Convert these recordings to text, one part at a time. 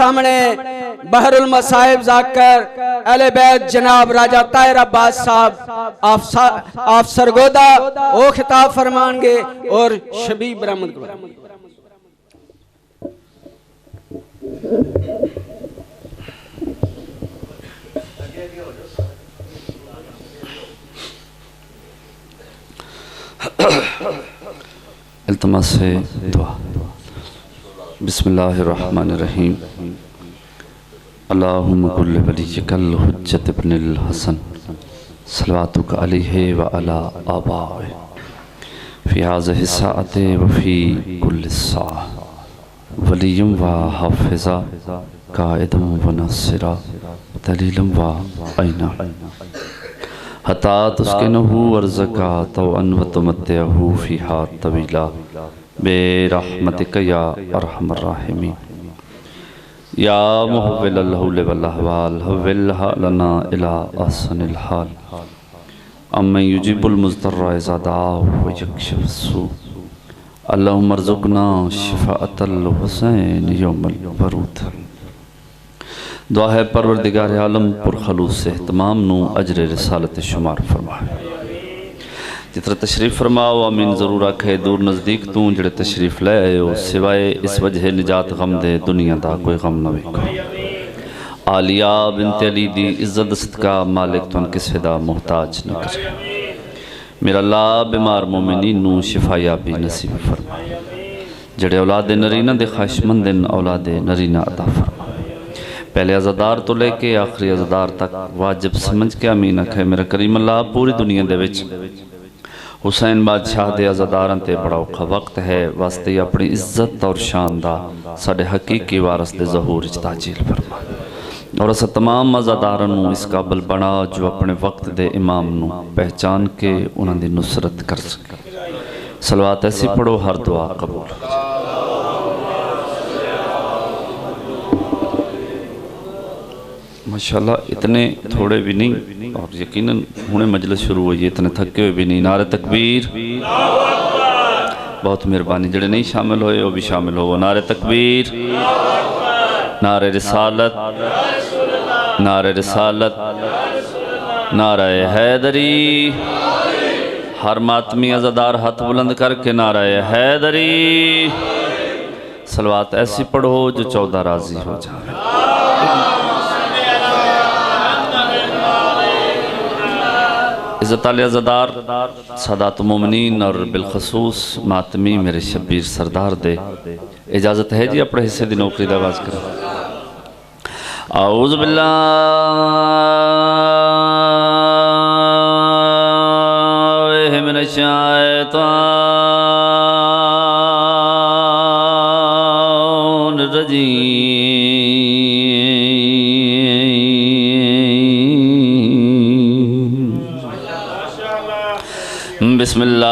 سامنے بحر المصائب ذاکر اہل بیت جناب راجہ طاہر عباس صاحب آپ سرگودہ وہ خطاب فرمان گے اور شبیب برآمد کرو. التماس دعا. بسم اللہ الرحمن الرحیم. اللہم کل ولیک الحجت ابن الحسن صلواتک علیہ وعلا آبائے فی هذه الساعة وفی کل ساعة ولیم و حافظہ قائدم و ناصرہ دلیلم و عینہ حتی تسکنہو ورزکا توأن و تمتعہو فیہا طویلہ بے رحمتک یا ارحم الراحمین. یا محول الحول والاحوال حولها لنا الى احسن الحال امن یجیب المضطر اذا دعاه ویکشف السوء. اللہم ارزقنا شفاعت الحسین یوم الورود. دعا ہے پروردگار عالم پر خلوص اہتمام نو اجر رسالت شمار فرمائے. جتر تشریف فرماؤ آمین. ضرور آکھے دور نزدیک تو جڑے تشریف لے آئے ہو سوائے اس وجہ نجات غم دے دنیا دا کوئی غم نہ ویکو. عالیہ بنت علی دی عزت صدقہ مالک تو ان کسے دا محتاج نہ کرے. میرا اللہ بیمار مومنین نو شفا یابی نصیب فرمائے. جڑے اولاد نرینہ دے خواہشمندن اولاد نرینہ عطا فرمائے. پہلے عزادار تو لے کے آخری عزادار تک واجب سمجھ کے آمین آکھے. میرا کریم اللہ پوری دنیا دے وچ حسین بادشاہ دے عزاداران تے بڑا اوکھا وقت ہے واسطے اپنی عزت اور شان دا ساڑے حقیقی وارث دے ظہور اجتاجیل فرمائے. اور اسا تمام عزادارانوں اس قابل بنا جو اپنے وقت دے امام نو پہچان کے انہاں دی نصرت کر سکے. صلوات ایسی پڑھو ہر دعا قبول. ماشاءاللہ اتنے تھوڑے بھی نہیں اور یقیناً ہونے مجلس شروع ہوئی اتنے تھکے ہوئے بھی نہیں. نعرہ تکبیر. بہت مہربانی. جڑے نہیں شامل ہوئے وہ بھی شامل ہو. نعرہ تکبیر. نعرہ رسالت. نعرہ رسالت. نعرہ حیدری. ہر ماتمی عزادار ہاتھ بلند کر کے نعرہ حیدری. صلوات ایسی پڑھو جو 14 راضی ہو جائے. عزت علی عزادار سادات مومنین اور بالخصوص ماتمی میرے شبیر سردار دے اجازت ہے جی اپنے حصے دی نوکری دا آواز کریں. اعوذ باللہ من الشیطان الرجیم. بسم اللہ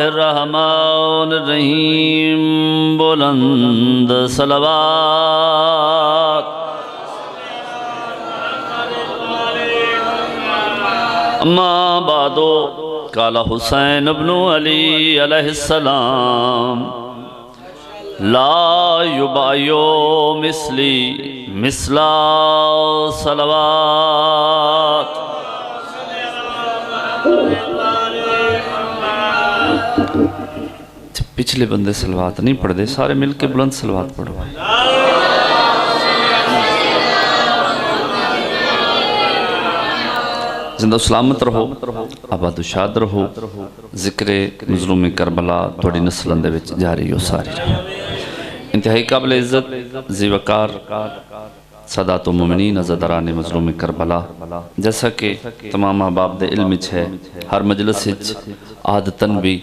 الرحمن الرحیم. بلند صلوات. اما بعدو قال حسین ابن علی علیہ السلام لا یبایو مثلی مثلا صلوات. پچھلے بندے صلوات نہیں پڑھ دے سارے مل کے بلند صلوات پڑھو. زندہ سلامت رہو آباد و شاد رہو. ذکر مظلوم کربلا توڑی نسلن دے وچ جاری ہو ساری رہو. انتہائی قابل عزت ذی وقار سادات و مومنین عزاداران مظلوم کربلا جیسا کہ تمام احباب دے علم ہے ہر مجلس عادتاً بھی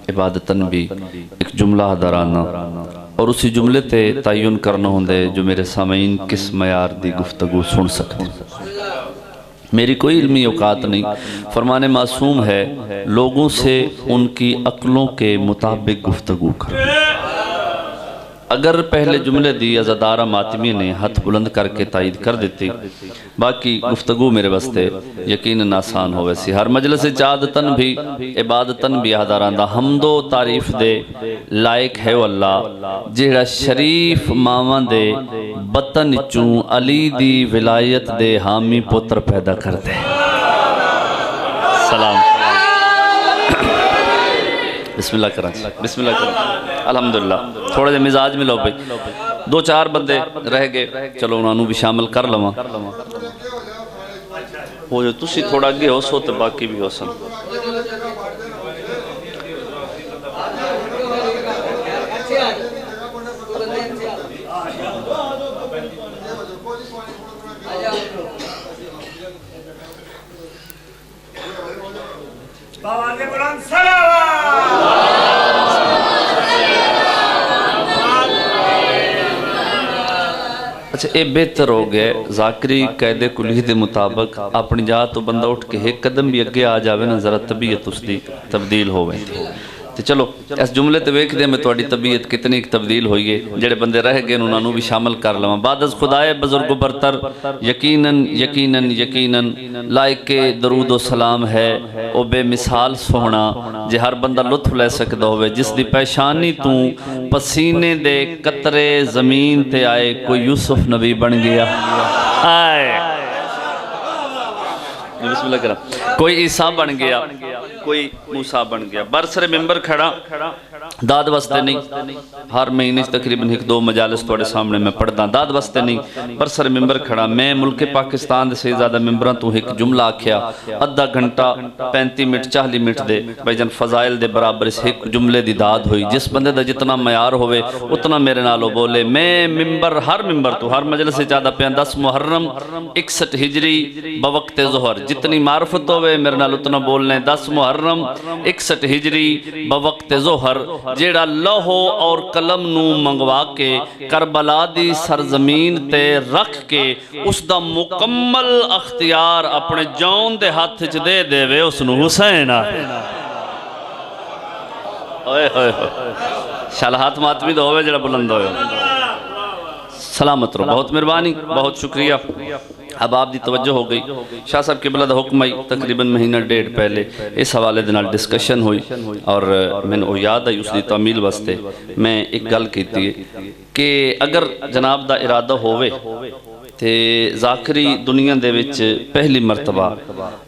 عبادتاً بھی ایک جملہ دارانا اور اسی جملے تے تعین کرنا ہوندے جو میرے سامعین کس معیار دی گفتگو سن سکتے. میری کوئی علمی اوقات نہیں. فرمان معصوم ہے لوگوں سے ان کی عقلوں کے مطابق گفتگو کرو. اگر پہلے جملے دی عزادارہ ماتمی نے ہاتھ بلند کر کے تائید کر دیتی، باقی گفتگو میرے واسطے یقیناً آسان ہوئے سی۔ ہر مجلس عادتاً بھی عبادتاً بھی آداران دا حمد و تعریف دے لائق ہے اللہ جہڑا شریف ماواں دے بطن چوں علی دی ولایت دے حامی پتر پیدا کر دے۔ سلام بسم اللہ کریں، بسم اللہ کریں۔ الحمدللہ تھوڑے جے مزاج ملو بھئی، 2-4 بندے رہ گئے، چلو انہوں بھی شامل کر لواں۔ وہ جو تسی تھوڑا گئے ہو سو تے باقی بھی ہو سن۔ اچھا اے بہتر ہو گئے ذاکری قید کلی دے مطابق اپنی جا تو بندہ اٹھ کے ایک قدم بھی اگے آ جاوے نا ذرا طبیعت اس دی تبدیل ہوئے تھی۔ تو چلو اس جملے تے ویکھ دے میں تواڈی طبیعت کتنی ایک تبدیل ہوئی ہے، جڑے بندے رہ گئے انہوں نے بھی شامل کر لواں۔ بعد از خدائے بزرگ و برتر یقیناً یقیناً یقیناً لائق درود و سلام ہے او بے مثال سونا جے ہر بندہ لطف لے سکدا ہوئے، جس دی پیشانی تو پسینے دے قطرے زمین تے آئے کوئی یوسف نبی بن گیا، آئے بسم اللہ کرام، کوئی عیسیٰ بن گیا، کوئی موسیٰ بن گیا۔ برسر ممبر کھڑا داد واسطے نہیں، ہر مہینے تقریباً 1-2 مجالس توڑے سامنے میں پڑھتا داد واسطے نہیں، برسر ممبر کھڑا میں ملک پاکستان دے سے زیادہ ممبران تو ایک جملہ آکھیا ادھا گھنٹہ 35 منٹ 40 منٹ دے بھائی جان فضائل دے برابر اس ایک جملے دی داد ہوئی، جس بندے دا جتنا معیار ہوئے اتنا میرے نالو بولے۔ میں ممبر ہر ممبر تو ہر مجلس سے زیادہ پیان 10 محرم 61 ہجری بوقت ظہر جتنی معرفت ہوئے میرے نال اتنا بولنے 10 محرم 61 ہجری بوقت ظہر جیڑا لوہو اور قلم نو منگوا کے کربلا دی سرزمین تے رکھ کے اس دا مکمل اختیار اپنے جون دے ہاتھ چ دے دے وے اس نو حسین آئے شالہات ماتمی دو ہوئے جڑا بلند ہوئے۔ سلامت رو، بہت مہربانی، بہت شکریہ۔ اب آپ دی توجہ ہو گئی، شاہ صاحب قبلہ دا حکم آئی تقریباً مہینہ 1.5 پہلے اس حوالے دنال ڈسکشن ہوئی اور میں نے وہ یاد آئی اس دی تعمیل واسطے میں ایک گل کیتی ہے کہ اگر جناب دا ارادہ ہوئے تے ذاکری دنیا دے وچ پہلی مرتبہ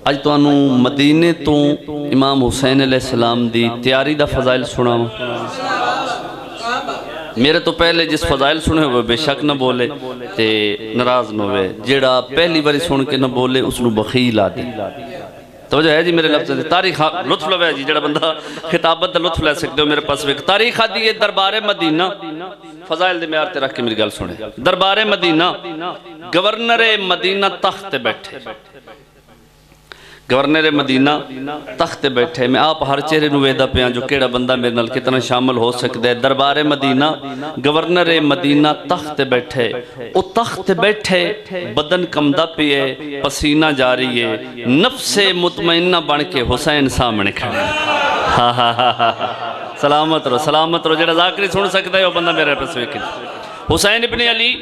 اج تو انہوں مدینے تو امام حسین علیہ السلام دی تیاری دا فضائل سنا ہوں۔ میرے تو پہلے جس فضائل سنے ہوئے بے شک نہ بولے تے ناراض نہ ہوئے، جیڑا پہلی باری سن کے نہ بولے اس نو بخیل آ دی۔ توجہ ہے جی میرے لفظ دے تاریخ لطف لوے جی جیڑا بندہ خطابت دا لطف لے سکتے ہو میرے پاس ویک تاریخ آدھی ہے دربار مدینہ فضائل دے معیار تے رکھ کے میری گل سنے۔ دربار مدینہ گورنر مدینہ تخت بیٹھے، گورنر مدینہ تخت بیٹھے، میں آپ ہر چہرے نو ویدہ پہ جو کیڑا بندہ میرے نال کتنا شامل ہو سکتا ہے۔ دربار مدینہ گورنر مدینہ تخت بیٹھے، او تخت بیٹھے بدن کمدہ پیے پسینہ جاری ہے، نفس مطمئنہ بن کے حسین سامنے کھڑے۔ سلامت رو سلامت رو، جڑا ذاکری سن سکتا ہے وہ بندہ میرے پاس ویکھے۔ حسین ابن علی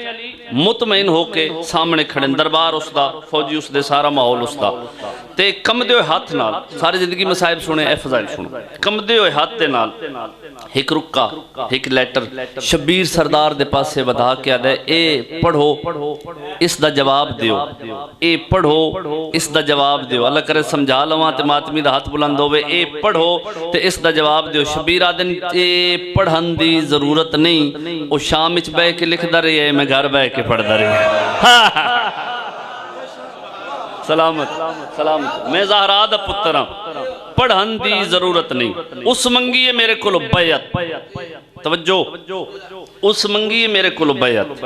مطمئن ہو کے سامنے کھڑے، دربار اس دا فوجی اس دے سارا ماحول اس دا تے کم دے ہوئے ہاتھ نال ساری زندگی مسائب سنے اے فضائل سنو، کم دے ہوئے ہاتھ دے نال ایک رکا ایک لیٹر شبیر سردار دے پاس سے ودا کیا دے اے پڑھو اس دا جواب دیو، اے پڑھو اس دا جواب دیو، اللہ کرے سمجھا لواں تے ماتمی دا ہاتھ بلند ہوئے، اے پڑھو تے اس دا جواب دیو۔ شبیر آدن اے پڑھن دی ضرورت نہیں، او شام اچ بے کے لکھ دا رہی ہے میں گھر بے کے پڑھ دا رہی ہے۔ سلامت سلامت، میں زہرا دا پتراں پڑھن دی ضرورت نہیں، اس منگی ہے میرے کلو بیعت، توجہ اس منگی ہے میرے کلو بیعت۔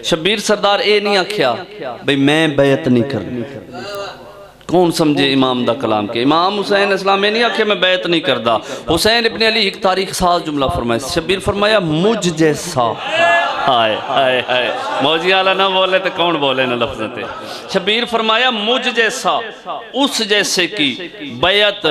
شبیر سردار اے نہیں آکھیا بھئی میں بیعت نہیں کرنی، کون سمجھے امام دا کلام کے امام حسین اسلام میں نہیں آکھے میں بیعت نہیں کردہ۔ حسین ابن علی ایک تاریخ ساز جملہ فرمائے، شبیر فرمایا مجھ جیسا ہائے ہائے ہائے موجی آلہ نہ بولے تو کون بولے نہ لفظتے شبیر فرمایا مجھ جیسا اس جیسے کی بیعت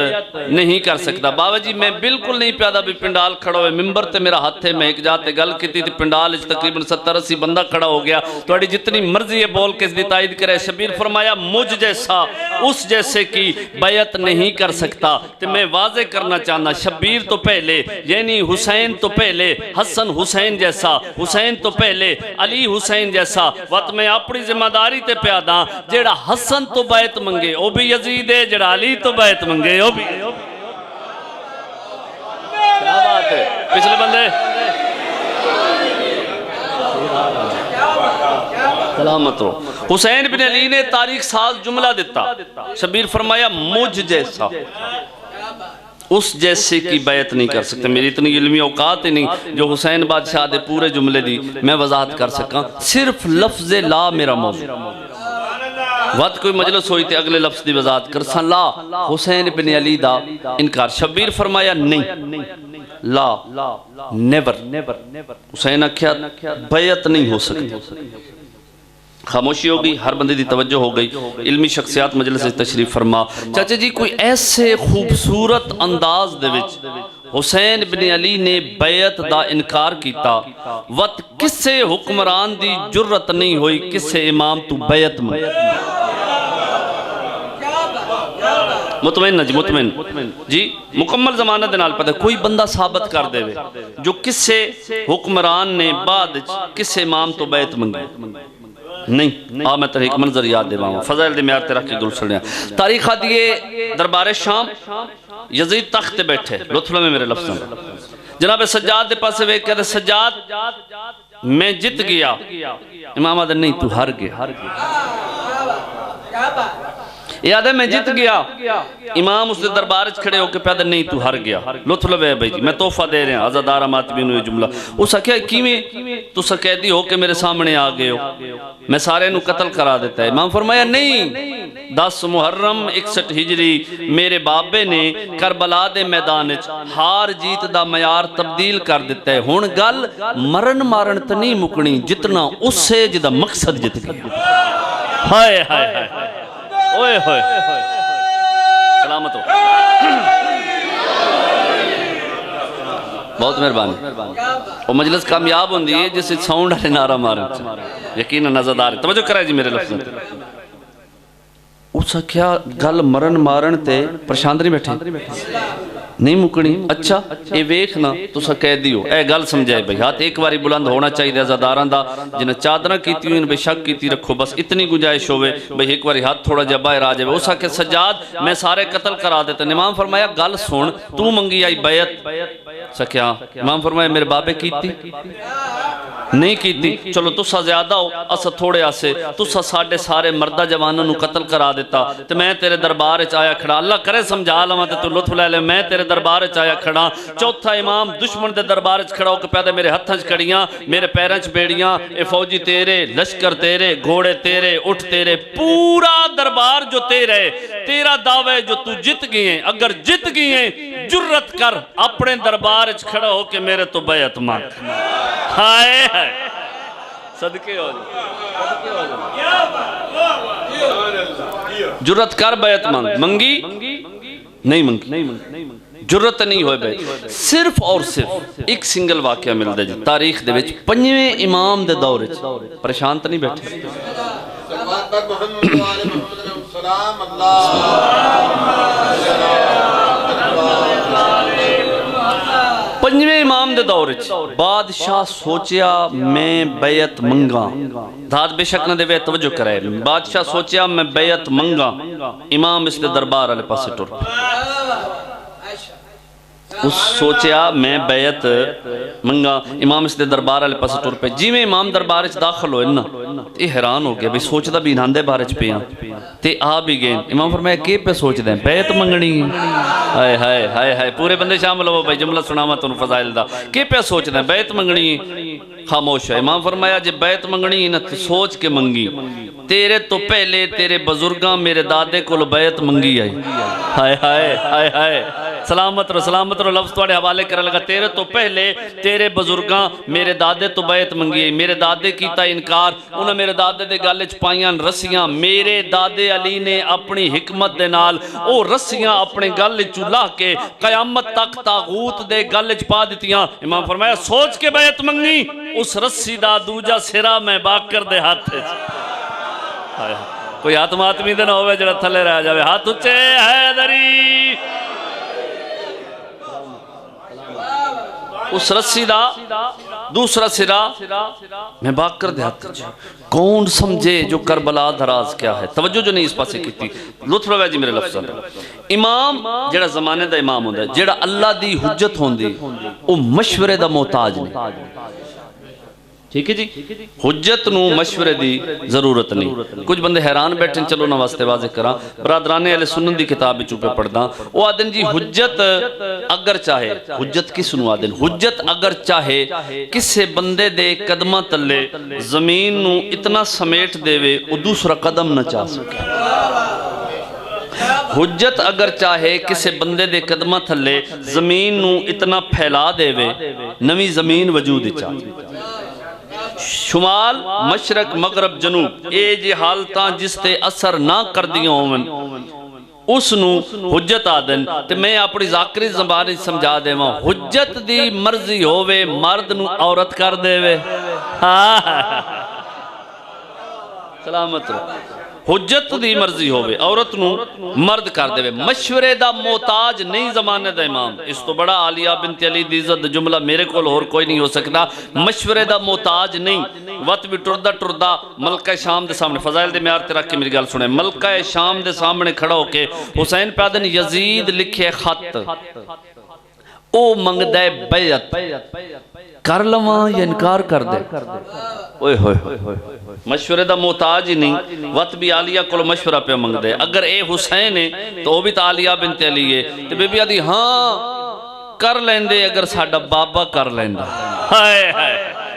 نہیں کر سکتا بابا جی میں بالکل نہیں پیادا بھی پنڈال کھڑا ہوئے ممبر تے میرا ہاتھ ہے میں ایک جاتے گل کی تھی پنڈال اس تقریباً 70-80 بندہ کھڑا ہو گیا تو اڑی جتنی مرضی ہے بول کے اس دی تائید کرے شبیر فرمایا مجھ جیسا اس جیسے کی بیعت نہیں کر سکتا تو میں واضح کرنا چاہنا شبیر تو پہلے یعنی حسین تو پہلے حسن حسین جیسا حسین تو پہلے علی حسین جیسا وقت میں اپنی ذمہ داری تے پیادا جیڑا حسن تو بیعت منگے او بھی یزید ہے جیڑا علی تو بیعت منگے او بھی کیا بات ہے پچھلے بندے سلامت ہو حسین بن علی نے تاریخ ساز جملہ دیتا شبیر فرمایا مجھ جیسا اس جیسے کی بیعت نہیں کر سکتے میری اتنی علمی اوقات ہی نہیں جو حسین بادشاہ دے پورے جملے دی میں وضاحت کر سکاں صرف لفظ لا میرا موضوع وقت کوئی مجلس ہوئی تھے اگلے لفظ دی وضاحت کر سن لا حسین بن علی دا انکار شبیر فرمایا نہیں لا نیور حسین اکھیا بیعت نہیں ہو سکتی خاموشی ہو گئی ہر بندے دی توجہ ہو گئی علمی شخصیات مجلس سے تشریف فرما چاچا جی کوئی ایسے خوبصورت انداز دے وچ حسین بن علی نے بیعت دا انکار کیتا وقت کس سے حکمران دی جرت نہیں ہوئی کس سے امام تو بیعت میں مطمئن جی مطمئن جی مکمل زمانہ دنال پتہ کوئی بندہ ثابت کر دے جو کس سے حکمران نے بعد کس سے امام تو بیعت منگی نہیں میں تر ایک منظر یاد دے باؤں فضائل دے میار تیرہ کی گل سڑیا تاریخ دیئے دربار شام یزید تخت بیٹھے لطف میں میرے لفظ جناب سجاد دے پاسے وے کہتے سجاد میں جت گیا امام آدھر نہیں تو ہر گیا یاد ہے میں جت گیا امام اس دے دربارج کھڑے ہو کے پیدا نہیں تو ہر گیا لطف لبے بھائی جی میں توفہ دے رہے ہیں عزادار ماتبین ہوئے جملہ اس کیا کیویں تو سقیدی ہو کے میرے سامنے آگئے ہو میں سارے نو قتل کرا دیتا ہے امام فرمایا نہیں 10 محرم 61 ہجری میرے بابے نے کربلا دے میدان ہار جیت دا معیار تبدیل کر دیتا ہے ہون گل مرن مارن تنی مکنی جتنا اس سے جدا مقصد جت گیا ہائے ہائے ہائے اوئے ہوئے سلامت ہو بہت مہربانی وہ مجلس کامیاب ہوندی ہے جس سے ساؤنڈ ہے نعرہ مارن یقین نظردار ہے توجہ کرائے جی میرے لفظ اسا کیا گل مرن مارن تے پرشاند نہیں بیٹھے نہیں مکنی اچھا اے ویکھنا تو سا قیدی ہو اے گل سمجھائے بھئی ہاتھ ایک باری بلند ہونا چاہیے دے عزاداران دا جنہیں چادرہ کیتی ہوئی بے شک کیتی رکھو بس اتنی گنجائش ہوئے بھئی ایک باری ہاتھ تھوڑا جب باہر آجائے اسا کہ سجاد میں سارے قتل کرا دیتے امام فرمایا گل سن تو منگی آئی بیعت سکیا امام فرمایا میرے بابے کیتی نہیں کیتی چلو تسا زیادہ ہو اسا تھوڑے آسے تسا سارے مردہ جوانوں نو قتل کرا دیتا تو میں تیرے دربار چایا کھڑا اللہ کرے سمجھا لما تو لطف لے لے میں تیرے دربار چایا کھڑا چوتھا امام دشمن دے دربار کھڑا ہو کہ پیدا میرے ہتھاں کھڑیاں میرے پیراں بیڑیاں اے فوجی تیرے لشکر تیرے گھوڑے تیرے اٹھ تیرے پورا دربار جو تیرے تیرا دعوے جو تو جت گئی ہیں اگر جت گئی ہیں جرت کر اپنے دربار کھڑا ہو کہ میرے تو بیعت مانگ ہائے ہائے صدقے ہو جرت کر بیعت مانگ منگی نہیں منگی جرت نہیں ہوئے بیعت صرف اور صرف ایک سنگل واقعہ مل دے جی تاریخ دے وچ پنجویں امام دے دور پریشان تو نہیں بیٹھے پنجویں امام دے دور بادشاہ سوچیا میں بیعت منگا دھات بے شک نہ دے وے توجہ کرے بادشاہ سوچیا میں بیعت منگا امام اس دے دربار علیہ پاسے ٹر اس سوچیا میں بیعت منگا امام اس دے دربار علیہ پاسے ٹر پہ جی میں امام دربار اچھ داخل ہوئے نا یہ حیران ہو گیا بھی سوچتا بھی انہاں دے بارے چھ پہ تے آ بھی گئے امام فرمایا کہ پہ سوچ دیں بیعت منگنی ہائے ہائے ہائے ہائے پورے بندے شامل ہو بھائی جملہ سناما تو فضائل دا کہ پہ سوچ دیں بیعت منگنی خاموش ہے امام فرمایا جب بیعت منگنی نہ سوچ کے منگی تیرے تو پہلے تیرے بزرگاں میرے دادے کو بیعت منگی آئی ہائے ہائے ہائے ہائے سلامت رو لفظ توڑے حوالے کرنے لگا تیرے تو پہلے تیرے بزرگاں میرے دادے تو بیعت منگی میرے دادے کیتا انکار انہاں میرے دادے دے گالچ پائیاں رسیاں میرے دادے علی نے اپنی حکمت دے نال او رسیاں اپنے گالچ لا کے قیامت تک تاغوت دے گالچ پا دیتیاں امام فرمایا سوچ کے بیعت منگی اس رسی دا دوجا سرا میں باکر دے ہاتھ کوئی ہاتھ ماتمی دے نہ ہوئے جڑا تھلے رہ جاوے ہاتھ اچھے حیدری اس رسی دا دوسرا سرا میں باکر دے ہاتھ کون سمجھے جو کربلا دراز کیا ہے توجہ جو نہیں اس پاسے کی تھی لطف روے جی میرے لفظ امام جڑا زمانے دا امام ہوندہ ہے جڑا اللہ دی حجت ہوندی وہ مشورے دا محتاج نہیں ٹھیک ہے جی حجت نو مشورے دی ضرورت نہیں کچھ بندے حیران بیٹھیں چلو نہ واسطے واضح کراں برادران اہل سنن دی کتاب چوپے پڑھداں وہ آدن جی حجت اگر چاہے حجت کس نو آدن حجت اگر چاہے کسے بندے دے قدمہ تلے زمین نو اتنا سمیٹ دے وے وہ دوسرا قدم نہ چاہ سکے حجت اگر چاہے کسے بندے دے قدمہ تھلے زمین نو اتنا پھیلا دے وے نوی زمین وجود چاہے شمال مشرق مغرب جنوب اے جی حالتاں جس تے اثر نہ کر دیوں ہومن اس نو حجت آدن تے میں اپنی ذاکری زبانی سمجھا دے ماں حجت دی مرضی ہووے مرد نو عورت کر دے وے سلامت رو حجت دی مرضی ہووے عورت نو مرد کر دے وے مشورے دا محتاج نہیں زمانے دا امام اس تو بڑا عالیہ بنت علی دی عزت جملہ میرے کول اور کوئی نہیں ہو سکتا مشورے دا محتاج نہیں وقت بھی ٹردہ ملکہ شام دے سامنے فضائل دے میار تیرا کے میری گال سنے ملکہ شام دے سامنے کھڑا ہو کے حسین پیادن یزید لکھے خط او منگدے بیعت کر لواں یا انکار کر دے اوئے ہوئے مشورے دا محتاج ہی نہیں وقت بھی عالیہ کو مشورہ پہ منگ دے اگر اے حسین ہے تو وہ بھی تا عالیہ بنت علی ہے تو بی بی آدھی ہاں کر لیندے اگر ساڑھا بابا کر لیندہ ہائے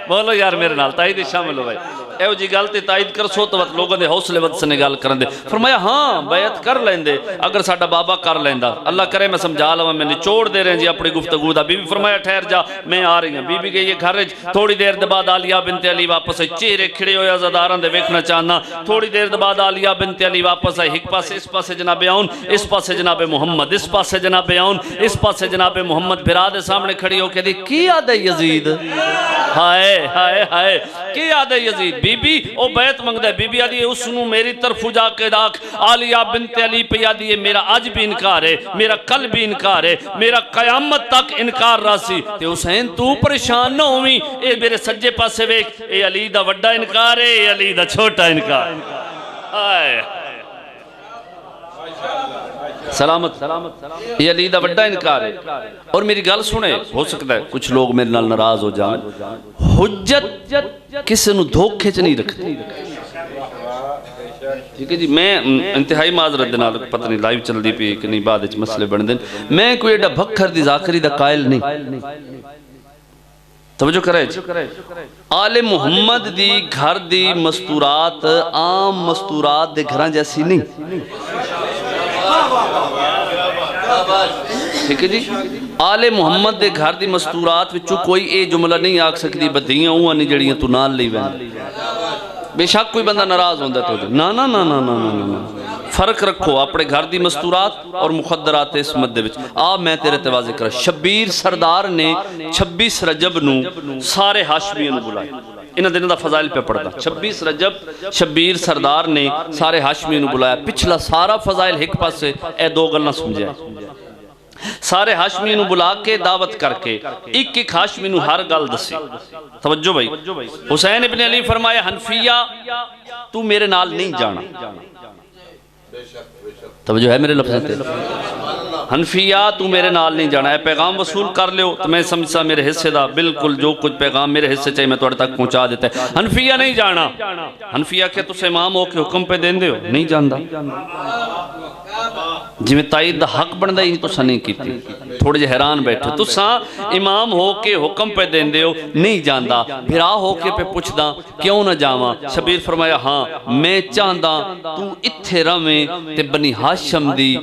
بولو یار میرے نال تائید شامل ہو بھائی ایو جی گالتے تائید کر سو تو وقت لوگوں نے حوصلے ود سے نگال کرن دے فرمایا ہاں بیعت کر لیندے اگر ساڑھا بابا کر لیندہ اللہ کرے میں سمجھا لوں میں نچوڑ دے رہے ہیں جی اپنی گفتگو دا بی بی فرمایا ٹھہر جا میں آ رہی ہوں بی بی کے یہ گھر تھوڑی دیر دے بعد عالیہ بنت علی واپس آئی چہرے کھڑے ہویا زداران دے ویکھنا چاہنا تھوڑی دیر دے بعد عالیہ بنت علی واپس آئی ہک پاسے اس پاسے جناب آؤن اس پاسے جناب محمد اس پاسے جناب آؤن اس پاسے جناب محمد بھرا دے سامنے کھڑی ہو کے دی کی آدھے یزید ہائے ہائے ہائے کی آدھے یزید بی بی او بیعت منگ دے بی بی آدھی اس نو میری طرف جا کے داک عالیہ بنت علی پہ آدھی میرا آج بھی انکار ہے میرا کل بھی انکار ہے میرا قیامت تک انکار راسی تے حسین تو پریشان نہ ہوئی اے میرے سجے پاسے ویک اے علی دا وڈا انکار ہے اے علی دا چھوٹا انکار آئے سلامت یہ علی دا وڈا انکار ہے اور میری گل سنے ہو سکتا ہے کچھ لوگ میرے نال ناراض ہو جائیں حجت کسی نو دھوکے چ نہیں رکھتی ٹھیک ہے جی میں انتہائی معذرت دنال پتہ نہیں لائیو چل دی پی کہ نہیں بعد اچھ مسئلے بن دیں میں کوئی ایڈا بھکھر دی ذاکری دا قائل نہیں توجہ کرے آل محمد دی گھر دی مستورات عام مستورات دے گھران جیسی نہیں ٹھیک ہے جی آل محمد دے گھر دی مستورات وچوں کوئی اے جملہ نہیں آکھ سکتی بدھیاں ہوں نہیں جڑیاں تو نال لئی وین بے شک کوئی بندہ ناراض ہوندہ تو نا نا نا نا نا نا فرق رکھو اپنے گھر دی مستورات اور مخدرات اس مدے وچ میں تیرے توازے کرا شبیر سردار نے 26 رجب نو سارے ہاشمیوں نو بلائے انہاں دنوں دا فضائل پہ پڑھتا 26 رجب شبیر سردار نے سارے ہاشمیوں نو بلایا پچھلا سارا فضائل ایک پاس سے اے دو گلنا سمجھے سارے ہاشمی نو بلا کے دعوت کر کے ایک ایک ہاشمی نو ہر گل دسی توجہ بھائی حسین ابن علی فرمایا حنفیہ تو میرے نال نہیں جانا توجہ ہے میرے لفظ تے حنفیہ تو میرے نال نہیں جانا ہے پیغام وصول کر لیو تو میں سمجھا میرے حصے دا بالکل جو کچھ پیغام میرے حصے چاہیے میں توڑ تک پہنچا دیتا ہے حنفیہ نہیں جانا حنفیہ کہ تُسے امام ہو کے حکم پہ دین دے ہو نہیں جاندہ ਜਿਵੇਂ ਤਾਈ ਦਾ ਹੱਕ ਬਣਦਾ ਹੀ ਤੁਸਾਂ ਨਹੀਂ ਕੀਤੀ। ਥੋੜੇ ਜਿਹੇ ਹੈਰਾਨ ਬੈਠੇ ਤੁਸਾਂ ਇਮਾਮ ਹੋ ਕੇ ਹੁਕਮ ਪੇ ਦਿੰਦੇ ਹੋ ਨਹੀਂ ਜਾਂਦਾ, ਭਰਾ ਹੋ ਕੇ ਪੇ ਪੁੱਛਦਾ ਕਿਉਂ ਨਾ ਜਾਵਾਂ। ਸ਼ਬੀਰ ਫਰਮਾਇਆ ਹਾਂ ਮੈਂ ਚਾਹੁੰਦਾ ਤੂੰ ਇੱਥੇ ਰਵੇਂ ਤੇ ਬਨੀ ਹਾਸ਼ਮ ਦੀ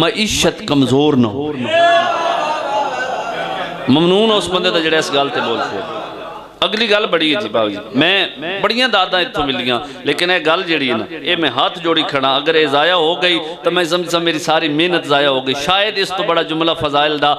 ਮਈਸ਼ਤ ਕਮਜ਼ੋਰ ਨਾ ਹੋ। ਮਮਨੂਨ ਉਸ ਬੰਦੇ ਦਾ ਜਿਹੜਾ ਇਸ ਗੱਲ ਤੇ ਬੋਲ ਪਿਆ। ਅਗਲੀ ਗੱਲ ਬੜੀ ਹੈ ਜੀ ਬਾਬੂ ਜੀ, ਮੈਂ ਬੜੀਆਂ ਦਾਦਾਂ ਇੱਥੋਂ ਮਿਲੀਆਂ ਲੇਕਿਨ ਇਹ ਗੱਲ ਜਿਹੜੀ ਹੈ ਨਾ ਇਹ ਮੈਂ ਹੱਥ ਜੋੜੀ ਖੜਾ, ਅਗਰ ਇਹ ਜ਼ਾਇਆ ਹੋ ਗਈ ਤਾਂ ਮੈਂ ਸਮਝਾਂ ਮੇਰੀ ਸਾਰੀ ਮਿਹਨਤ ਜ਼ਾਇਆ ਹੋ ਗਈ। ਸ਼ਾਇਦ ਇਸ ਤੋਂ ਬੜਾ ਜੁਮਲਾ ਫਜ਼ਾਇਲ ਦਾ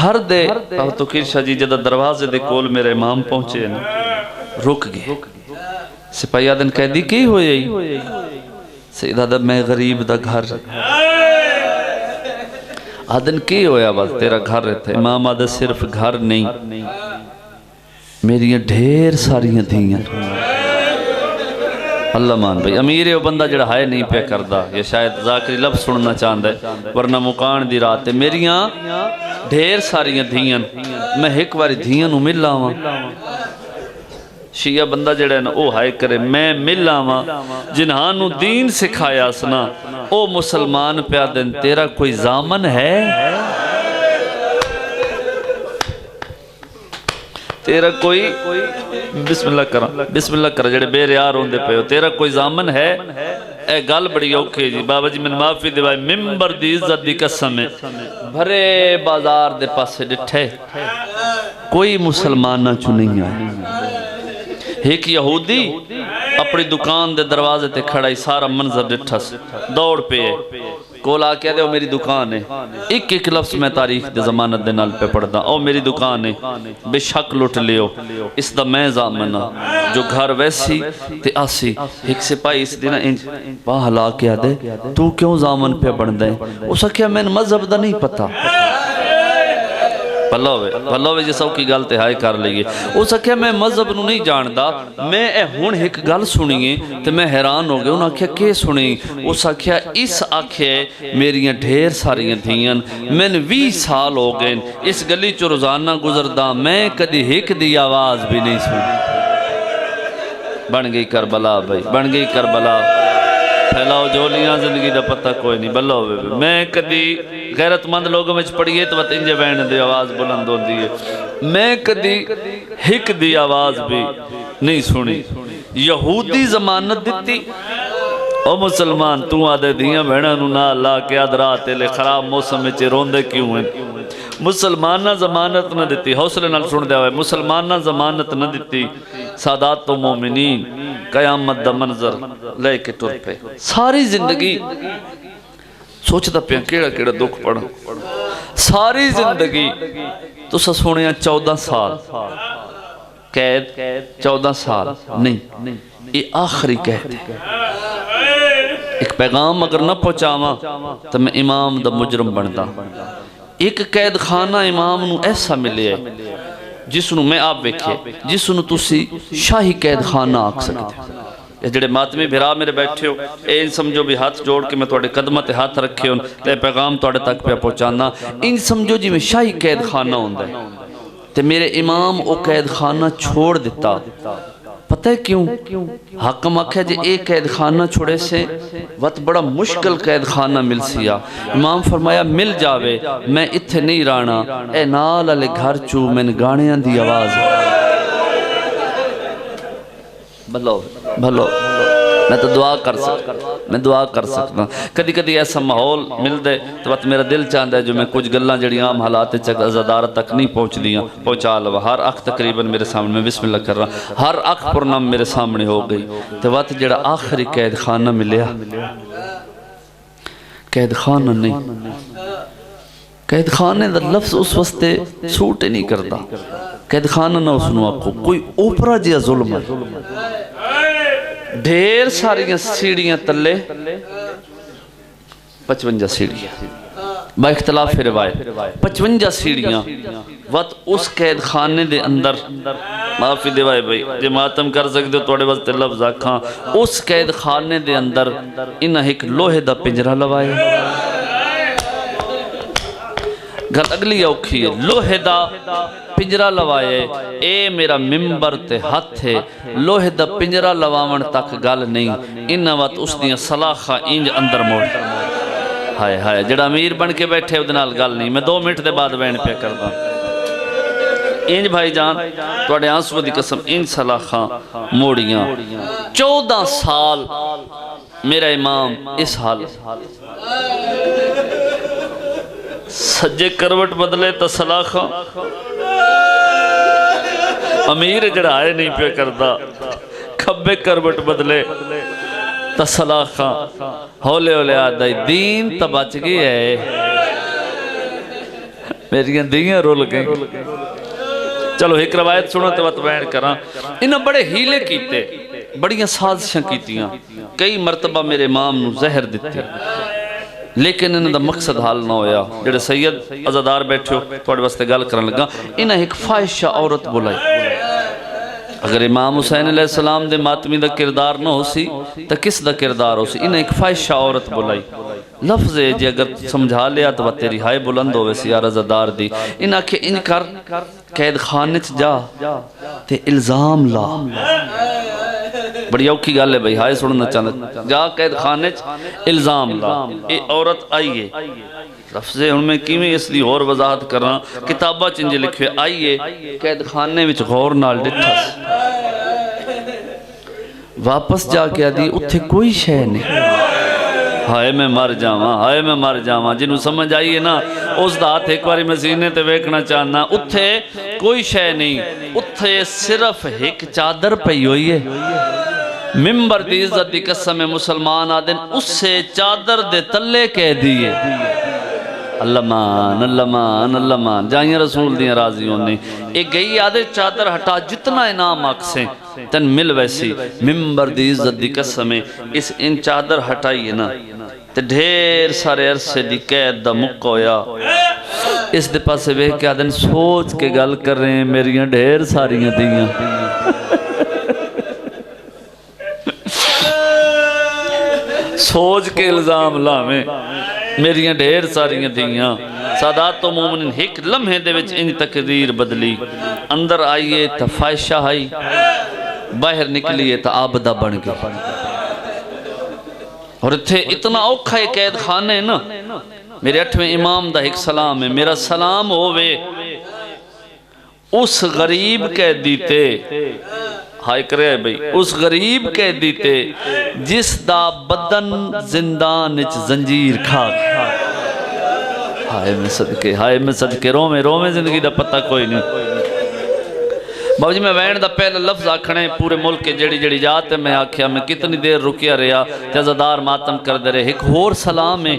گھر دے تو کرشا جی جدہ دروازے دے کول میرے امام پہنچے نا رک گئے سپاہی آدن کہہ دی کی ہوئی سیدہ دا میں غریب دا گھر آدن کی ہویا بس تیرا گھر رہتا ہے امام آدھا صرف گھر نہیں میری ڈھیر ساریاں دھیاں اللہ مان بھائی امیر ہے وہ بندہ جڑا ہائے نہیں پہ کردہ یہ شاید ذاکری لفظ سننا چاہندہ ہے ورنہ مکان دی رات ہے میریاں ڈھیر ساریاں دھیاں میں ایک باری دھیاں نو مل لاواں شیعہ بندہ جڑا ہے نا او ہائے کرے میں مل لاواں جنہاں نو دین سکھایا سنا او مسلمان پہ دن تیرا کوئی زامن ہے تیرا کوئی بسم اللہ کرا جڑے بے ریار ہوں دے پہ ہو تیرا کوئی زامن ہے اے گل بڑی اوکھے جی بابا جی میں معافی دے بھائی ممبر دی عزت دی قسم ہے بھرے بازار دے پاسے ڈٹھے کوئی مسلمان نہ چنیں آئے ایک یہودی اپنی دکان دے دروازے تے کھڑائی سارا منظر ڈٹھا سے دوڑ پہ ہے کولا کہہ دے وہ میری دکان ہے ایک لفظ میں تاریخ دے زمانت دے نال پہ پڑھدا او میری دکان ہے بے شک لٹ لیو اس دا میں زامنہ جو گھر ویسی تے آسی ایک سپاہی اس دینا انج باہلا کہہ دے تو کیوں زامن پہ بڑھ دے اسا کیا میں مذہب دا نہیں پتا پلوے جی سو کی گل تے ہائے کر لئیے اس آکھیا میں مذہب نو نہیں جاندہ میں اے ہون ایک گل سنیے تے میں حیران ہو گیا انہوں آکھیا کہ سنی اس آکھیا اس آکھیا میریاں ڈھیر ساریاں دھیاں میں 20 سال ہو گئے اس گلی چو روزانہ گزردہ میں کدی ایک دی آواز بھی نہیں سنی بن گئی کربلا بھائی بن گئی کربلا پھیلاؤ جولیاں زندگی دا پتہ کوئی نہیں بلو میں کدی غیرت مند لوگوں میں پڑھئے تو بات انجے بہن دی آواز بلند ہو دی ہے میں کدی ہک دی آواز بھی نہیں سنی یہودی ضمانت دیتی او مسلمان تو آدھے دیاں بہنہ نو نہ اللہ کے آدھراتے لے خراب موسم میں چے روندے کیوں ہیں مسلمانہ ضمانت نہ دیتی حوصلے نال سن دے ہوئے مسلمانہ ضمانت نہ دیتی سادات و مومنین قیامت دا منظر لے کے ٹر پہ ساری زندگی سوچتا پہ کیڑا کیڑا دکھ پڑا ساری زندگی تو سسونیاں 14 سال قید 14 سال نہیں یہ آخری قید ہے ایک پیغام اگر نہ پہنچاواں تو میں امام دا مجرم بندا ایک قید خانہ امام نو ایسا ملے ہے جس نو میں آپ بیکھے جس نو تسی شاہی قید خانہ آکھ سکتے یہ جڑے ماتمی بھرا میرے بیٹھے ہو ان سمجھو بھی ہاتھ جوڑ کے میں توڑے قدمت ہاتھ رکھے ہوں تے پیغام توڑے تک پہ پہنچانا ان سمجھو جی میں شاہی قید خانہ ہوں دے تے میرے امام او قید خانہ چھوڑ دیتا پتہ ہے کیوں حکم آکھا جی ایک قید خانہ چھوڑے سے وقت بڑا مشکل قید خانہ مل سیا امام فرمایا مل جاوے میں اتھے نہیں رانا اے نال علی گھر چو میں گانیاں دی آواز بھلو میں تو دعا کر سکتا کدی کدی ایسا ماحول مل دے تو بات میرا دل چاہتا ہے جو میں کچھ گلاں جڑی عام حالات ازادارت تک نہیں پہنچ دیاں پہنچا لوا ہر اکھ تقریباً میرے سامنے میں بسم اللہ کر رہا ہر اکھ پر نام میرے سامنے ہو گئی تو بات جڑا آخری قید خانہ ملیا قید خانہ نہیں قید خانے دا لفظ اس وستے سوٹے نہیں کرتا قید خانہ نہ اسنو آپ کو کوئی اوپرا جیا ظلم ہے ڈھیر ساریاں سیڑیاں تلے 55 سیڑیاں با اختلاف روایت 55 سیڑیاں وقت اس قید خانے دے اندر معافی دیوائے بھائی جے ماتم کر سکتے ہو توڑے وقت لفظ آکھاں اس قید خانے دے اندر انہا ایک لوہے دا پنجرہ لوائے گھر اگلی اوکھی ہے لوہے دا پنجرہ لوائے اے میرا ممبر تے ہاتھ ہے لوہے دا پنجرہ لواون تک گل نہیں انہا وقت اس دیاں صلاحہ انج اندر موڑ ہائے جڑا امیر بن کے بیٹھے ادنال گل نہیں میں 2 منٹ دے بعد بین پہ کر دا انج بھائی جان توڑے آنسو دی قسم انج صلاحہ موڑیاں 14 سال میرا امام اس حال سجے کروٹ بدلے تا صلاحہ امیر جڑا آئے نہیں پہ کردہ کھبے کروٹ بدلے تا صلاحہ ہولے ہولے آدھائی دین تا بچ گئی ہے میری دیاں رول گئیں. چلو ایک روایت سنو تو بات بیان کراں. انہاں بڑے ہیلے کیتے, بڑیاں سازشاں کیتیاں, کئی مرتبہ میرے امام نو زہر دیتے, لیکن انہاں دا مقصد حال نہ ہویا. جڑے سید عزادار بیٹھے ہو تھوڑے واسطے گل کرن لگا, انہاں ایک فاحشہ عورت بلائی. اگر امام حسین علیہ السلام دے ماتمی دا کردار نہ ہو سی تو کس دا کردار ہو سی؟ انہیں ایک فاحشہ عورت بلائی. لفظ ہے جی اگر سمجھا لیا تو تیری ہائے بلند ہوئے سی یا رضادار دی. انہاں کہ ان کر قید خانے چ جا تے الزام لا. بڑی اوکھی گل ہے بھائی, ہائے سننا چاہتا, جا قید خانے چ الزام لا. اے عورت آئیے, لفظ ان میں کیویں اس دی اور وضاحت کرنا, کتابہ چنج لکھے آئیے قید خانے وچ غور نال ڈٹھا, واپس جا کے آدھی اتھے کوئی شے نہیں. ہائے میں مر جاواں, ہائے میں مر جاواں. جنہوں سمجھ آئیے نا اس دا ہاتھ ایک باری میں سینے تے ویکھنا چاہنا. اتھے کوئی شے نہیں, اتھے صرف ایک چادر پئی ہوئی ہے. ممبر دی عزت دی قسم مسلمان آدن اس سے چادر دے تلے کہہ دیئے اللہ مان اللہ مان اللہ مان. جائیں رسول دیاں راضی ہونے, ایک گئی آدھے چادر ہٹا جتنا انعام آکسیں تن مل ویسی. ممبر دی عزت دی قسم اس ان چادر ہٹائیے نا تے ڈھیر سارے عرصے دی قید دا مکہ ہویا. اس دے پاسے وے کہ آدھن سوچ کے گل کر رہے ہیں میریاں ڈھیر ساریاں دیاں, سوچ کے الزام لاویں میریاں ڈھیر ساریاں دیاں. سادات و مومنین ایک لمحے دے وچ ان تقدیر بدلی. اندر آئیے تا فائشہ آئی, باہر نکلیے تا آبدہ بن گئے. اور اتھے اتنا اوکھا قید خانے نا. میرے 8ویں امام دا ایک سلام ہے, میرا سلام ہووے اس غریب قیدی تے, ہائے کرے بھئی, اس غریب قیدی تے جس دا بدن زندان اچ زنجیر کھا. ہائے میں صدقے رومے زندگی دا پتہ کوئی نہیں. بابا جی میں وین دا پہلا لفظ آکھنے پورے ملک کے جڑی جاتے میں آکھیا, میں کتنی دیر رکیا رہا تے عزادار ماتم کر دے رہے. ایک اور سلام ہے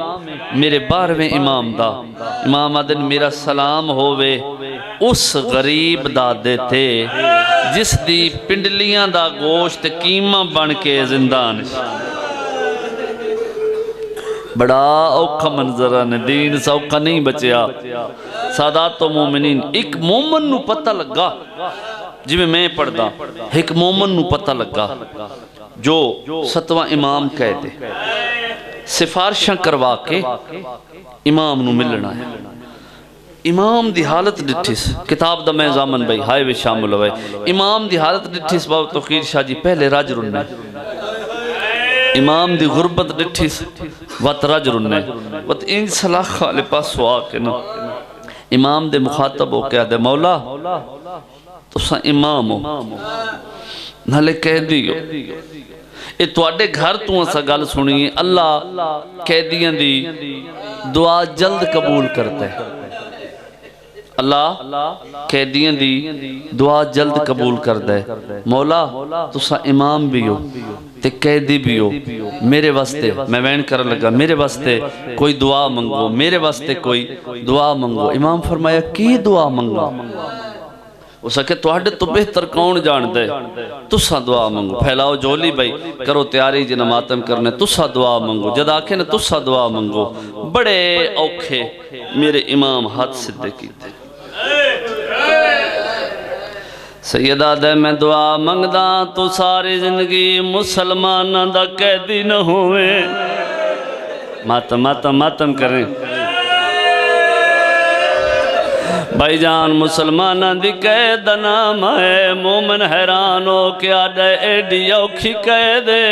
میرے 12ویں امام دا. امام آدن میرا سلام ہووے اس غریب دادے تھے جس دی پنڈلیاں دا گوشت قیمہ بن کے زندان. بڑا اوکھا منظرہ نے, دین سوکھا نہیں بچیا. سادات و مومنین, ایک مومن نو پتہ لگا جی میں پڑھدا, ایک مومن نو پتہ لگا جو 7واں امام کہتے سفارشاں کروا کے امام نو ملنا ہے. امام دی حالت ڈٹھیس, کتاب دا میں زامن بھائی ہائے بھی شامل ہوئے. امام دی حالت ڈٹھیس بابا توقیر شاہ جی پہلے راج رننے. امام دی غربت ڈٹھیس وط راج رننے, وط انج صلاح خالے پاس سوا کے نا امام دے مخاطب ہو کہہ دے مولا تو سا امام ہو نالے کہہ دیو اے تواڈے گھر تو اسا گل سنیے, اللہ قیدیاں دی دعا جلد قبول کرتا ہے. اللہ قیدیاں دی دعا جلد قبول کرتا ہے. مولا تسا امام بھی ہو تے قیدی بھی ہو, میرے واسطے میں وین کرن لگا میرے واسطے کوئی دعا منگو, میرے واسطے کوئی دعا منگو. امام فرمایا کی دعا منگو؟ اس کہ تواڈے تو بہتر کون جان دے, تسا دعا منگو. پھیلاؤ جولی بھائی, کرو تیاری جنہ ماتم کرنے, تسا دعا منگو. جد آکھے نے تسا دعا منگو. بڑے اوکھے میرے امام ہاتھ سدھے کیتے. سیدہ دے میں دعا منگدا تو ساری زندگی مسلمانہ دا قیدی نہ ہوئے. ماتم کریں بھائی جان, مسلمانہ دی قید نام ہے. مومن حیران ہو کیا دے ایڈی اوکھی قیدے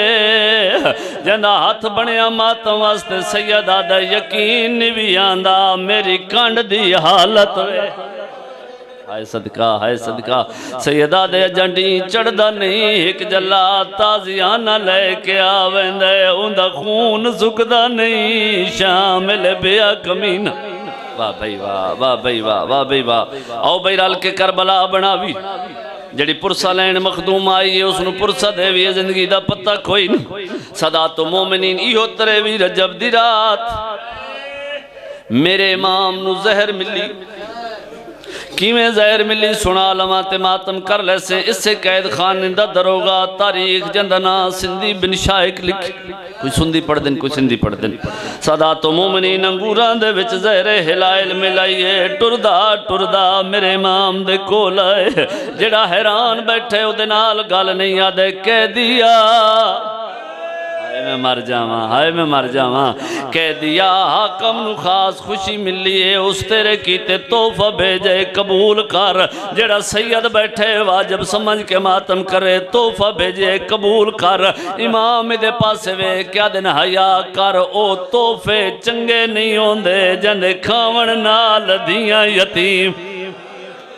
جندہ ہاتھ بنیا ماتم واسطے. سیدہ دے یقین بھی آندہ میری کانڈ دی حالت ہے. ہائے صدقہ سیدہ دے جنڈی چڑھدا نہیں, ایک جلات تازیانہ لے کے آویندے, اندہ خون سکدا نہیں, شامل بیا کمینہ. واہ بھئی واہ, واہ بھئی واہ, واہ بھئی واہ. آؤ بھئی رال کے کربلا بناوی, جڑی پرسہ لین مخدوم آئی ہے اس نو پرسہ دے بھی زندگی دا پتہ کوئی نہیں. سادات و مومنین ایہو ترے بھی رجب دی رات میرے امام نو زہر ملی. کیویں زہر ملی سنا لما تے ماتم کر لے سے اس سے قید خانے دا دروگا تاریخ جندنا سندھی بن شائق لکھ کوئی سندھی پڑھ دن کوئی سندھی پڑھ دن سادات و مومنین انگوران دے وچ زہر ہلائل ملائیے ٹردہ میرے امام دے کول آئے جڑا حیران بیٹھے او دے نال گل نہیں آدھے کہہ دیا ہائے میں مر جاواں کہہ دیا حاکم نو خاص خوشی ملی ہے اس تیرے کیتے تحفہ بھیجے قبول کر جڑا سید بیٹھے واجب سمجھ کے ماتم کرے تحفہ بھیجے قبول کر امام دے پاسے وے کیا دن حیا کر او تحفے چنگے نہیں ہوندے جندے کھاون نال دیاں یتیم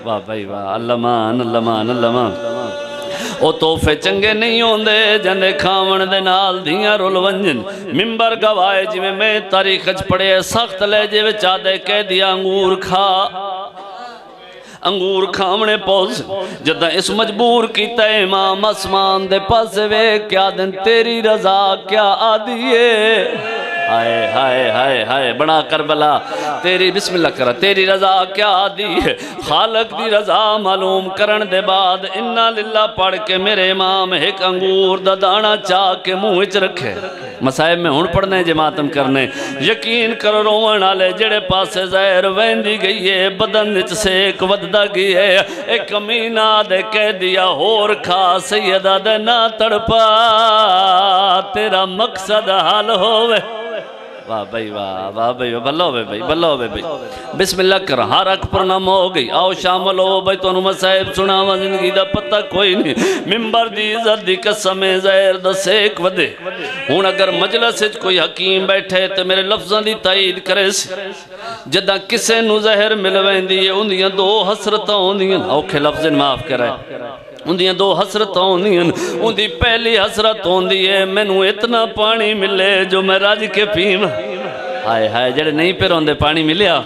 واہ بھائی واہ اللہ او تحفے چنگے نہیں ہوندے جندے کھاون دے نال دیاں رول ونجن ممبر گوائے جی میں تاریخ پڑھے سخت لہجے وچ آدھے کہہ دیا انگور کھا انگور کھامنے پوز جدہ اس مجبور کیتا امام اسمان دے پاسے وے کیا دن تیری رضا کیا آدھیے ہائے ہائے ہائے ہائے بنا کربلا تیری بسم اللہ کرا تیری رضا کیا آدھی ہے خالق دی رضا معلوم کرن دے بعد انہا للہ پڑھ کے میرے امام ایک انگور دا دانا چاہ کے منہ اچ رکھے مسائب میں ہون پڑھنے جماعتم کرنے یقین کر روان آلے جڑے پاسے زہر ویندی گئی ہے بدن اچ سے ایک وددہ گئی ہے ایک امینہ دے کہہ دیا ہور کھا سیدہ دے نہ تڑپا تیرا مقصد حال ہوئے واہ بھائی واہ بھائی بلو بھائی بسم اللہ کر ہر اک پر نام ہو گئی آؤ شامل ہو بھائی تو انہوں صاحب سناوا زندگی دا پتہ کوئی نہیں ممبر دی عزت دی قسم زہر دا سیک ودے ہون اگر مجلس کوئی حکیم بیٹھے تو میرے لفظاں دی تائید کرے سے جدہ کسے نو زہر ملوین دی اندیاں دو حسرتاں اندیاں اوکھے لفظ معاف کرائے اندیاں دو حسرتاں اندیاں اندی پہلی حسرت اندی ہے مینوں اتنا پانی ملے جو میں راج کے پیم ہائے ہائے جڑے نہیں پہ روندے پانی ملیا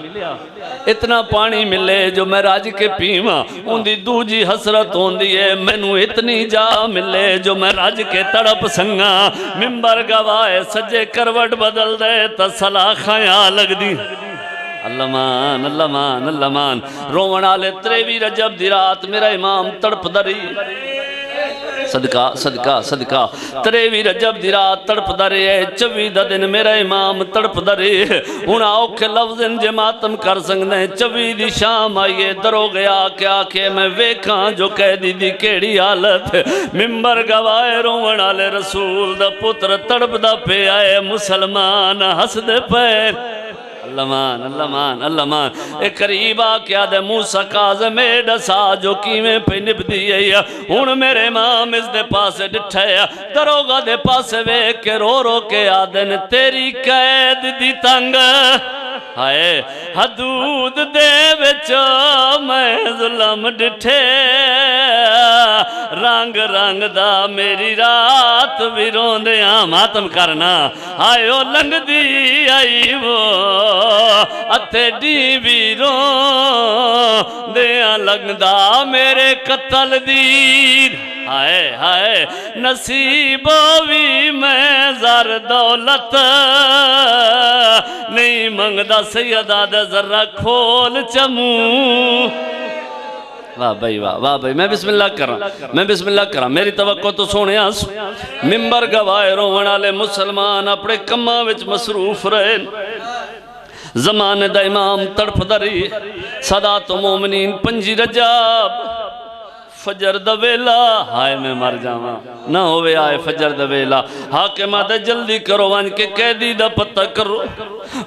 اتنا پانی ملے جو میں راج کے پیما اندی دوجی حسرت ہوندی ہے مینوں اتنی جا ملے جو میں راج کے تڑپ سنگا ممبر گوائے سجے کروٹ بدل دے تا صلاح خیال لگ دی اللہ مان رومن آلے تریوی رجب دی رات میرا امام تڑپ دری صدقہ تریوی رجب دی رات تڑپ دری ہے 24 دن میرا امام تڑپ دری ہے ہون آوکھے لفظن جماعتم کر سکنے 24 دی شام آئیے درو گیا کیا کہ میں ویکھاں جو قیدی دی کیڑی حالت ممبر گوائے رومن آلے رسول دا پتر تڑپ دا پہ آئے مسلمان ہس دے پیر اللہ مان ایک قریبا کیا دے موسیٰ کاظم ڈسا جو کیویں پہ نب دیئے ہون میرے امام اس دے پاسے ڈٹھے دروگا دے پاسے ویک کے رو کے آدن تیری قید دی تنگ ہائے حدود دے وچو میں ظلم ڈٹھے رنگ دا میری رات بھی روندیاں ماتم کرنا ہائے او لنگ دی آئی وہ اتے ڈی بھی روندیاں لنگ دا میرے قتل دیر ہائے نصیبو بھی میں زر دولت نہیں منگدہ سیدہ دے ذرہ کھول چموں واہ بھائی میں بسم اللہ کر رہا میری توقع تو سونے آنسو ممبر گوائے رومن آلے مسلمان اپنے کمہ وچ مصروف رہے زمانے دا امام تڑپ دری سادات و مومنین 5 رجب فجر دا ویلا ہائے میں مر جاواں نہ ہوئے آئے فجر دا ویلا حاکمہ دے جلدی کرو وانج کے قیدی دا پتہ کرو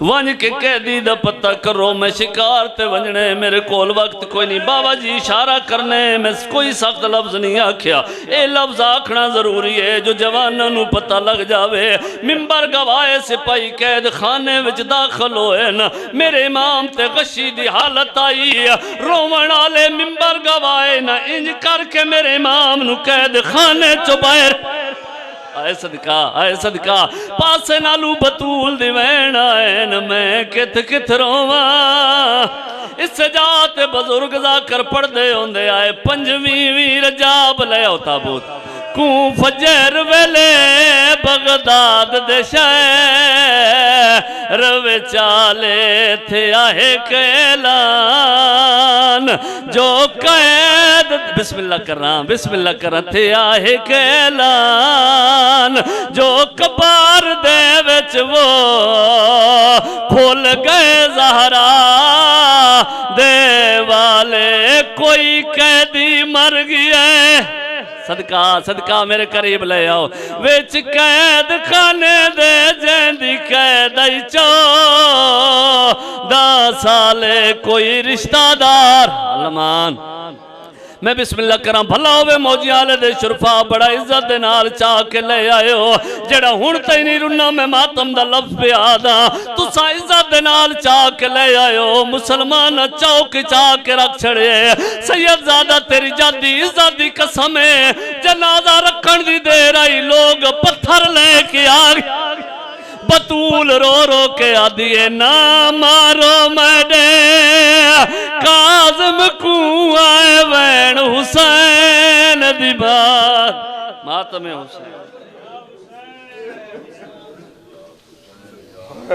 وانج کے قیدی دا پتہ کرو میں شکار تے ونجنے میرے کول وقت کوئی نہیں بابا جی اشارہ کرنے میں کوئی سخت لفظ نہیں آکھیا اے لفظ آکھنا ضروری ہے جو جوانوں نو پتہ لگ جاوے ممبر گوائے سپاہی قید خانے وچ داخل ہوئے نا میرے امام تے غشی دی حالت آئی رومن آلے ممبر گوائے نا انج کر کے میرے امام نو قید خانے چو باہر آئے صدقہ پاسے نالو بطول دیوین آئے نا میں کت رواں اس سجات بزرگ ذاکر پڑھ دے ہوندے آئے 5ویں رجب لے آؤ تابوت کوں فجر ویلے بغداد دے شے روے چالے تھے آہے کیلان جو قید بسم اللہ کر رہا تھے آہے کیلان جو کبار دے وچ وہ کھول گئے زہرا دے والے کوئی قیدی مر گیا صدقہ میرے قریب لے آؤ ویچ قید خانے دے جیندی قید ای چو دا سالے کوئی رشتہ دار علمان میں بسم اللہ کرام بھلا ہوئے موجی آلے دے شرفا بڑا عزت دے نال چاہ کے لے آئے ہو جڑا ہون تینی رنہ میں ماتم دا لفظ پہ آدھا تو سا عزت دے نال چاہ کے لے آئے ہو مسلمان چوک چاہ کے رکھ چھڑے سید زادہ تیری جادی عزت دی قسم ہے جنازہ رکھن دی دے رہی لوگ پتھر لے کے آگے بطول رو رو کے آدھیے نا مارو میڈے کاظم کو آئے وین حسین دی بات ماتم حسین